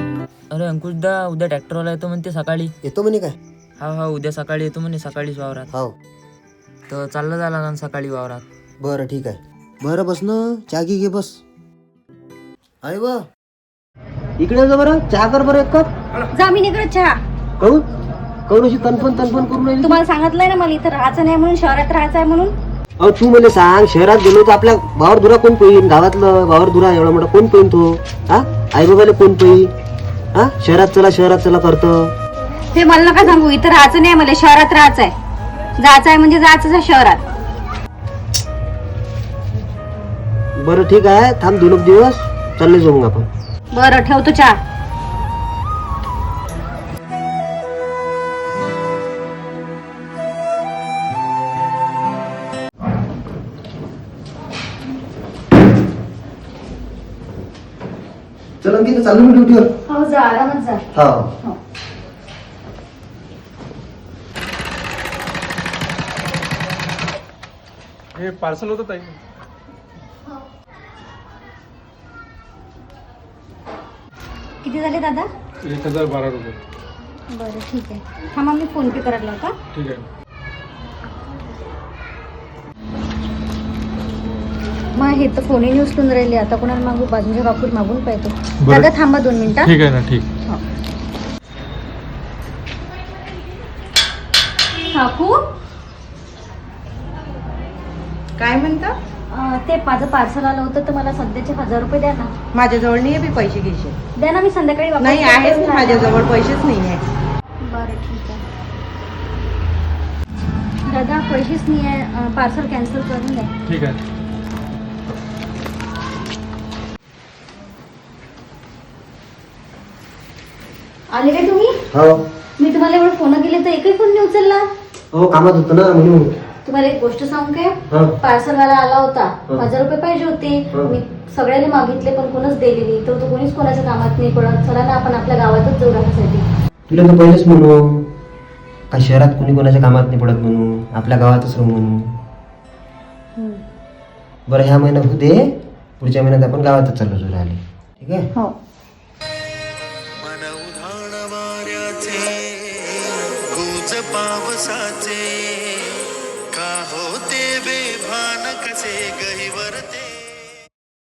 अरे अंकुशदा, उद्या ट्रॅक्टरवाला येतो म्हणते सकाळी. येतो म्हणे काय? हा उद्या सकाळी येतो म्हणे, सकाळीच वावरात. हो तर चाललं झाला ना सकाळी वावरात. बरं ठीक आहे. बरं बस ना, चहा घे बस. आहे व इकडे जा बरं, चहा कर बरं एक कप. जा मी निघत चहा. काहून काहून अशी तनफन करून राहिली? तुम्हाला सांगितलंय ना मला इथं राहायचं नाही म्हणून, शहरात राहायचं आहे म्हणून. अहो तू मला सांग, शहरात गेलो तर आपल्या भावर दुरा कोण पेईन? गावातलं भावर दुरा एवढा मोठा कोण पेईन तो? हा आई बाबाला कोण पेई? हा शहरात चला करतं. ते मला नका सांगू, इथं राहायचं नाही मला, शहरात राहायचं आहे. जायचं आहे म्हणजे जायचंच आहे शहरात. बरं ठीक आहे, थांब 2 दिवस, चालले जाऊ मग आपण. बरं ठेवतो चहा. चला की चालू मी ड्युटीवर. हो जा, आरामात जा. हा हे पार्सल होतं ताई. किती झाले दादा? 1012 रुपये. बरं ठीक आहे, थांबा मी फोन पे करायला का? ठीक आहे. मग हे तर फोनही उचलून राहिले, आता कोणाला मागू? बाजूच्या काकूर मागून पाहतो. बरं. दादा थांबा 2 मिनिटं. ठीक आहे ना, ठीक. हो. काकू काय म्हणता? ते माझं पार्सल आलं होतं तर मला सध्याचे 1000 रुपये द्या ना. माझ्याजवळ नाही बी पैसे घ्यायचे. द्या ना, मी संध्याकाळी वापस नाही करते. आहेच ना, माझ्याजवळ पैसेच नाही आहे. बरं ठीक आहे. दादा पैसेच नाही आहे, पार्सल कॅन्सल करून द्या. ठीक आहे. आले काय तुम्ही? हो मी तुम्हाला एवढं फोन केले तर एकही फोन नाही उचलला. हो कामात होतं ना म्हणून. तुम्हाला एक गोष्ट सांगू काय? हा. पार्सल वाला आला होता, हा. 1000 रुपये पाहिजे होते. हा. मी सगळ्यांनी मागितले पण कोणच दिले नाही, तर तो कोणीच कोणाच्या कामात नाही पडत. चला ना आपण आपल्या गावातच जाऊ राहण्यासाठी. तुला तर पहिलेच म्हणू का शहरात कोणी कोणाच्या कामात नाही पडत म्हणून, आपल्या गावातच राहू म्हणून. बरं ह्या महिन्यात होते, पुढच्या महिन्यात आपण गावातच चाललो राहिले. ठीक आहे. हो. मन उधाण वाऱ्याचे गुज पावसाचे का होते बेभान कसे गहिवरते.